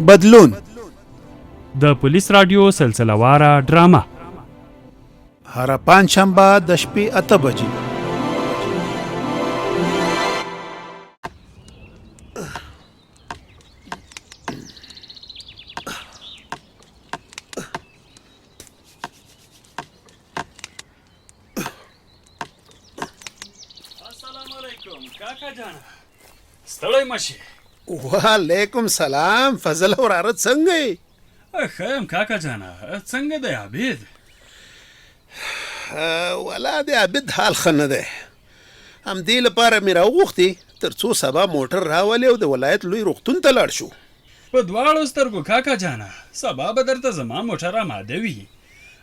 بدلون د پولیس رادیو سلسله واره ډرامه هر پنجشنبه د شپې 8 بجې. السلام علیکم کاکا جان ستړی مشي. وعلیکم سلام فضل وراره څنګه یې؟ خیم کاکا جانا څنګه دی عبید؟ ولا د عبید حال ښه نه دی. همدې لپاره مې راوغوښتې تر څو سبا موټر راولې او د ولایت لوی روغتون ته لاړ شو. په دواړو سترګو کاکا جانا سبا به درته زما موټر آماده وي.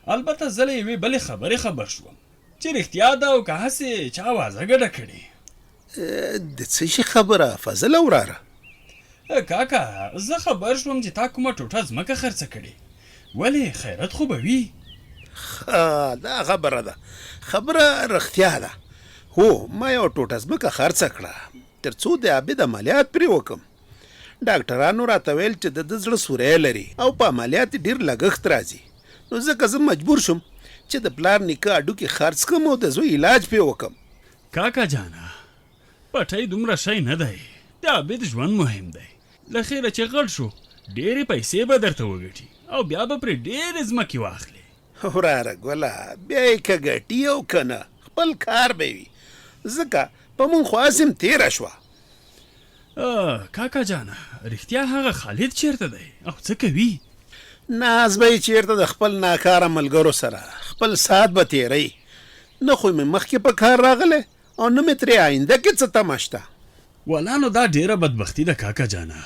البته زه له یوې بلې خبرې خبر شوم چې رښتیا ده او که هسې چا وازه ګډه کړې. د څه شي خبره فضل وراره؟ کاکا زه خبر شوم چې تا کومه ټوټه ځمکه خرڅه کړې. ولې خیرت خو به وي؟ دا خبره ده، خبره رښتیا ده. هو ما یو ټوټه ځمکه خرڅه کړه تر څو د عبید عملیات پرې وکم. ډاکټرانو راته ویل چې د زړه سوری لري او په عملیات ډېر لګښت راځي. نو ځکه زه مجبور شوم چې د پلار نیکه هډوکي خرڅ کړم او د زوی علاج پرې وکم. کاکا جانا پټۍ دومره شی نه دی، د عبید ژوند مهم دی. له خیره چې غړ شو ډېرې پیسې به درته وګټي او بیا به پرې ډېرې ځمکې واخلې. وراره ګوله بیا یې که ګټي او که نه خپل کار به وي، ځکه په مونږ خو هسې هم تېره شوه. کاکا جانا رښتیا هغه خالد چیرته دی او څه کوي؟ ناز به یې چېرته د خپل ناکاره ملګرو سره خپل ساعت به تېروي. نه خو مې مخکې په کار راغلی او نه مې ترې آینده کې څه تمه شته. ولا نو دا ډیره بدبختی ده کاکا جانا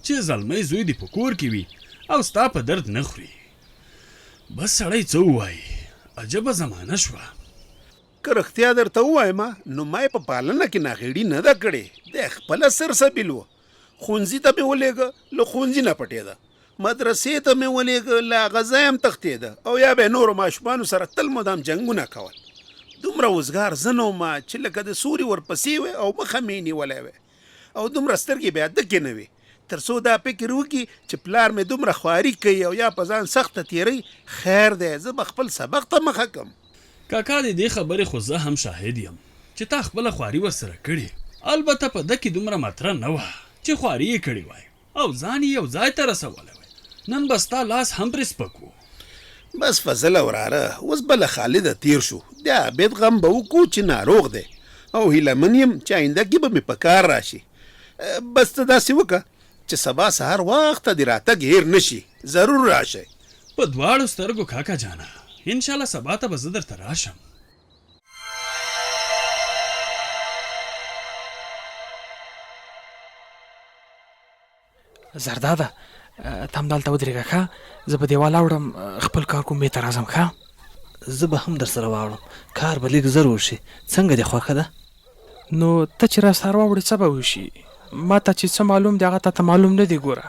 چې زلمی زوی دې په کور کې وي او ستا په درد نه خوري. بس سړی څه ووایي، عجبه زمانه شوه. که رښتیا درته ووایم نو ما یې په پالنه کې ناغېړي نه ده کړې. دی خپله سرسبیل و. ښوونځي ته مې ولېږه، له ښوونځي نه پټېده. مدرسې ته مې ولېږه، له هغه ځایه هم تښتېده. او یا به یې نورو ماشومانو سره تل مدام جنګونه کول. دومره وزګار زه نه وم چې لکه د سوري ورپسې وې او مخه مې نیولی وې او دومره سترګې بیا دکې نه وې تر څو دا فکر وکړي چې پلار مې دومره خواري کوي او یا په ځان سخته تېروي. خیر دی زه به خپل سبق ته مخه کم. کاکا د دې خبرې خو زه هم شاهد یم چې تا خپله خواري ورسره کړې. البته په ده کې دومره مطره نه وه چې خواري یې کړې وای او ځان یې یو ځای ته رسولی وای. نن به ستا لاس هم پرې سپک و. بس فضل وراره اوس بله خالده تیر شو. د عبید غم به وکړو چې ناروغ دی او هیلهمن یم چې آینده کې به مې په کار راشي. بس ته داسې وکړه چې سبا سهار وخته د راتګ هیر نشي. ضرور راشئ. په دواړو سترګو کاکا جانا انشاءالله سبا ته به زه درته راشم. زرداده ته همدلته ودرېږه ښه، زه به دیوال اوړم خپل کار کوم بېرته راځم. ښه زه به هم در سره واوړم، کار به لږ زر وشي. څنګه دې خوښه ده؟ نو ته چې را سره واوړې څه به وشي؟ ما ته چې څه معلوم دی هغه ته معلوم نه دی. ګوره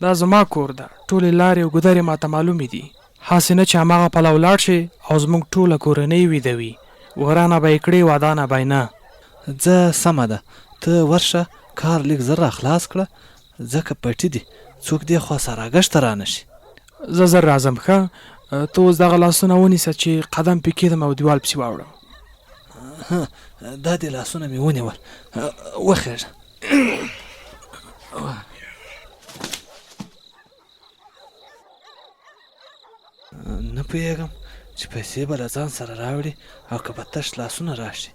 دا زما کور ده، ټولې لارې او ګودرې ما ته معلومې دي. هسې نه چې هماغه پلو لاړ شي او زموږ ټوله کورنۍ ویده وي. ورانه به یې کړې ودانه به یې نه. ځه سمه ده، ته ورشه کار لږ زر را خلاص کړه ځکه پټي دي څوک دې خوا سره ګشته را نه شي. زه زر راځم. ښه ته اوس دغه لاسونه ونیسه چې قدم پې کېدم او دیوال پسې واوړم. دا دې لاسونه مې ونیول، وخېږه. نه پوهېږم چې پیسې به له ځان سره راوړي او که به تش لاسونه راشي.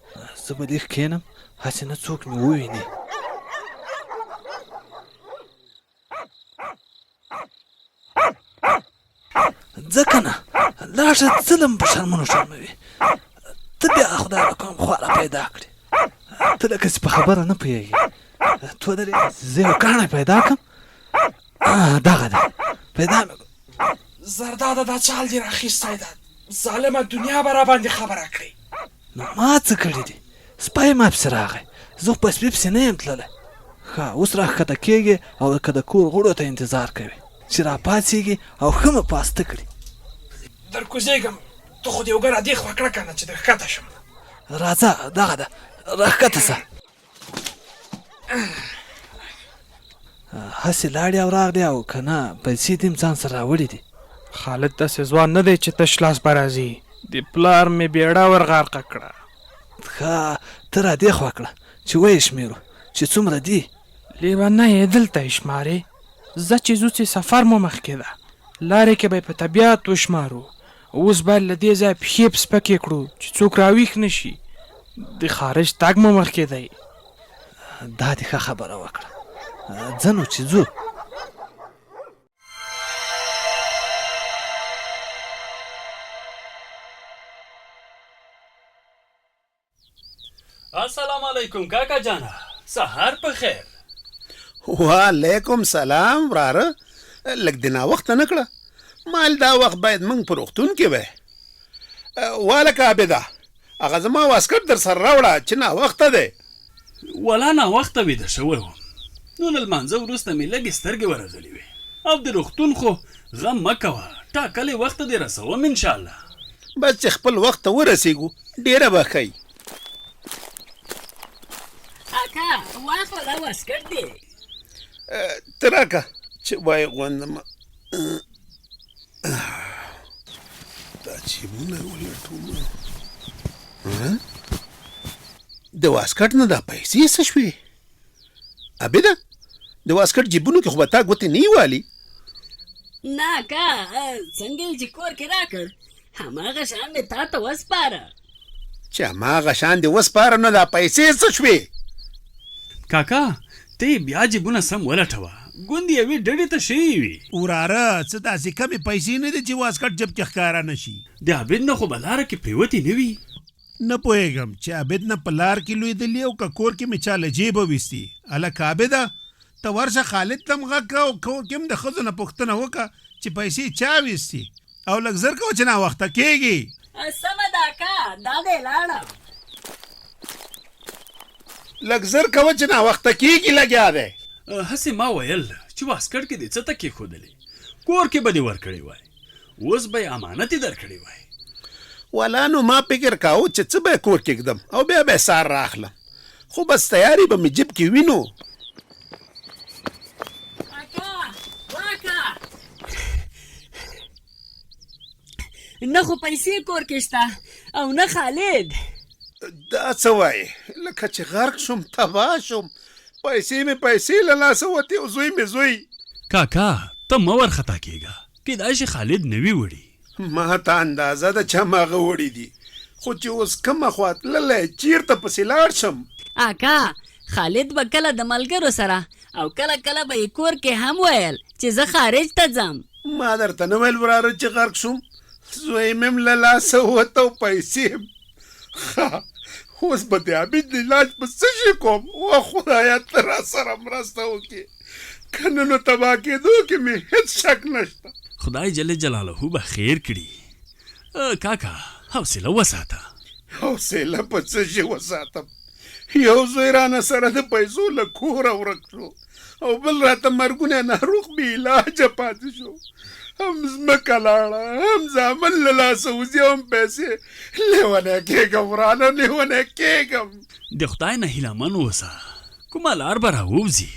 زه به لږ کښېنم هسې نه څوک مې وویني. ځکه نه لاړ شه ظلم په شرمونو شرموي. ته بیا خدای له کوم خواله پیدا کړې. ته لکه چې په خبره نه پوهېږي. تو درې زه یو کاڼی پیدا کړم. دغه ده پیدا مې. زرداده دا چال دې راخیستی ده، ظالمه دنیا به راباندې خبره کړې. نو ما څه کړي دي؟ سپی ما پسې راغی، زه خو په سپي پسې نه یم تللی. ښه اوس راښکته کېږي او که د کور غړو ته انتظار کوي چې را پاڅېږي او ښه مې پاسته کړي. در کوزېږم، ته خو دې وګوره دې خوا کړه که نه چې در ښکته شم. راځه دغه ده راښکته سه. هسې لاړې او راغلې او که نه پیسې دې م ځان سره راوړي دي. خالد داسې ځوان نه دی چې تش لاس به راځي. د پلار مې بیړه ورغرقه کړه. ښه ته را دې خوا کړه چې ویې شمېرو چې څومره دي. لیونی یې دلته یې شمارې. زه چې ځو چې سفر مو مخکې ده، لارې کې به یې په طبیعت وشمارو. اوس باید له دې ځایه پښې په سپکې کړو چې څوک راویښ نه شي. د خارج تګ مو مخکې دی. دا دې ښه خبره وکړه. ځه نو چې ځو. السلام علیکم کاکا جانا، سهار په خیر. وعلیکم سلام وراره. لږ د ناوخته نه کړه، مال دا وخت باید موږ په روغتون کې وی. والکه عابده، هغه زما واسکټ در سره راوړه چې ناوخته دی. ولا ناوخته ویده شوی وم، نو له لمانځه وروسته مې لږې سترګې ورغلې وې. او د روغتون خو غم مه کوه، ټاکلې وخته دې رسوم انشاءالله. بس چې خپل وخت ته ورسېږو ډېره به ښایي. اکا واخله دا واسکټ دی. ته راکه چې وایې غوندم. دا جیبونه ولټوم. د واسکټ نه دا پیسې څه شوې؟ عابده، د واسکټ جیبونو کې خو به تا ګوتې نه یې والي. نه اکا څنګه یې چې کور کې راکړ هماغه شان مې تا ته وسپاره. چې هماغه شان دې وسپاره نو دا پیسې څه شوې؟ کاکا ته یې بیا جیبونه سم ولټوه، ګوندې یوې ډډې ته شوي وي. وراره څه داسې کمې پیسې نه دي چې واسکټ جب کې ښکاره نه شي. د عابد نه خو به لاره کې پریوتې نه وي. نه پوهېږم چې عابد نه په لار کې لوېدلي او که کور کې مې چا له جیبه ویستي. هلکه عابده، ته ورشه خالد ته م غږ کړه او کور کې هم د ښځو نه پوښتنه وکړه چې پیسې چا ویستي، او لږ زر کوه چې ناوخته کېږي. سمه ده اکا، دا دی لاړم. لږ زر کوه چې ناوخته کېږي لګیا دی. هسې ما ویل چې واسکټ کې دې څه ته کېښودلې، کور کې به دې ورکړی وای، اوس به یې امانت یې درکړی وای. والا نو ما فکر کاوه چې څه به یې کور کې ږدم او بیا به یې سار راخلم، خو بس تیاري به مې جیب کې وینو. اکا واکا نه خو پیسې کور کې شته او نه خالد. دا څه وایې؟ لکه چې غرق شم، تباه شم، پیسې مې پیسې له لاسه وتې او زوی مې زوی. کاکا ته مه ورخطا کېږه، کیدای شي خالد نه وي وړي. ما ته اندازه ده چې هماغه وړي دي، خو چې اوس کومه خوا تللی چېرته پسې لاړ شم. اکا خالد به کله د ملګرو سره او کله کله به یې کور کې هم ویل چې زه خارج ته ځم. ما درته نه ویل وراره چې غرق شم؟ زوی مې هم له لاسه ووته او پیسې هم. اوس به د عابد د علاج په څه شي کوم؟ و خدایه ته را سره مرسته وکړې، که نه نو تباه کېدو کې مې هېڅ شک نشته. خدای جل جلاله به خیر کړي. کاکا حوصله وساته. حوصله په څه شي وساتم؟ یو زوی رانه سره د پیسو له کوره ورک شو او بل راته مرګونه ناروغ بې علاجه پاتې شو. هم ځمکه لاړه، هم زامن له لاسه وځي، هم پیسې. لیونی کېږم ورانه، لیونی کېږم. د خدای نه هیله من اوسه، کومه لار به راووځي.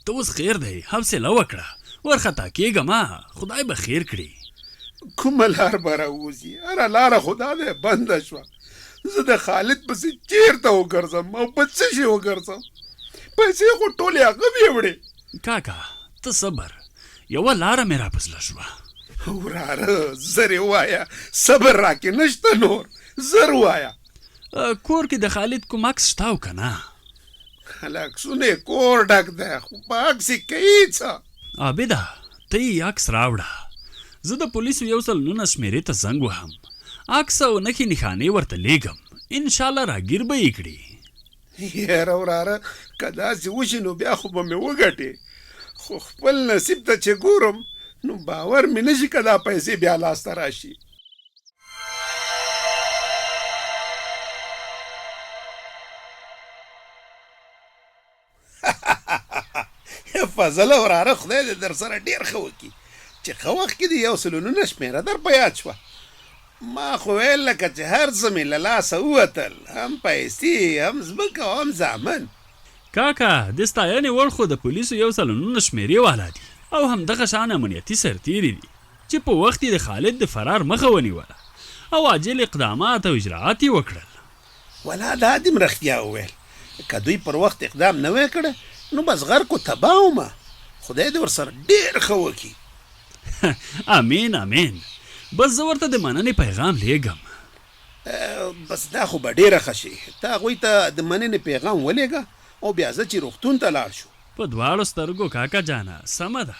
ته اوس خیر دی، حوصله وکړه، ورخطا کېږه مه، خدای به خیر کړي. کومه لار به راوځي؟ هره لاره خدا دی بنده شوه. زه د خالد پسې چېرته وګرځم او په څه شي وګرځم؟ پیسې خو ټولې هغه مې وړې. کاکا ته صبر، یوه لاره مې راپسله شوه. وراره زر یې ووایه، صبر راکې نشته نور، زر ووایه. کور کې د خالد کوم عکس شته او که نه؟ عکسونه یې کور ډک دی، خو په عکس یې کوي څه؟ عابده ته یې عکس راوړه، زه د پولیسو 119 شمېرې ته زنګ وهم، عکس او نښې نښانې ورته لیږم، انشاءالله راګیر به یې کړي. یاره وراره که داسې وشي نو بیا خو به مې وګټې، خو خپل نصیب ته چې ګورم نو باور مې نشي که دا پیسې بیا لاسته راشي. فضله وراره خدای دې در سره ډېر ښه وکړي چې ښه وخت کې دې 119 شمېره در په یاد شوه. ما خو ویل لکه چې هر څه مې له لاسه ووتل، هم پیسې، هم ځمکه او هم زامن. کاکا د ستاینې وړ خو د پولیسو یو سلنونه شمیرې والا دي او همدغه شان امنیتي سرتیري دي چې په وخت د خالد د فرار مخه ونیوله او عاجل اقدامات او اجراءات یې وکړل. ولا دا دې مرختیا وویل که دوی پر وخت اقدام نه وای کړی نو بس غر کو تباه ومه. خدای دې ورسره ډېر ښه وکړي. امین امین. بس زه ورته د مننې پیغام لیږم. بس دا خو به ډېره ښه شي. ته هغوی ته د مننې پیغام ولېږه او بیا زه چې روغتون ته لاړ شو. په دواړو سترګو کاکا جانه سمه ده.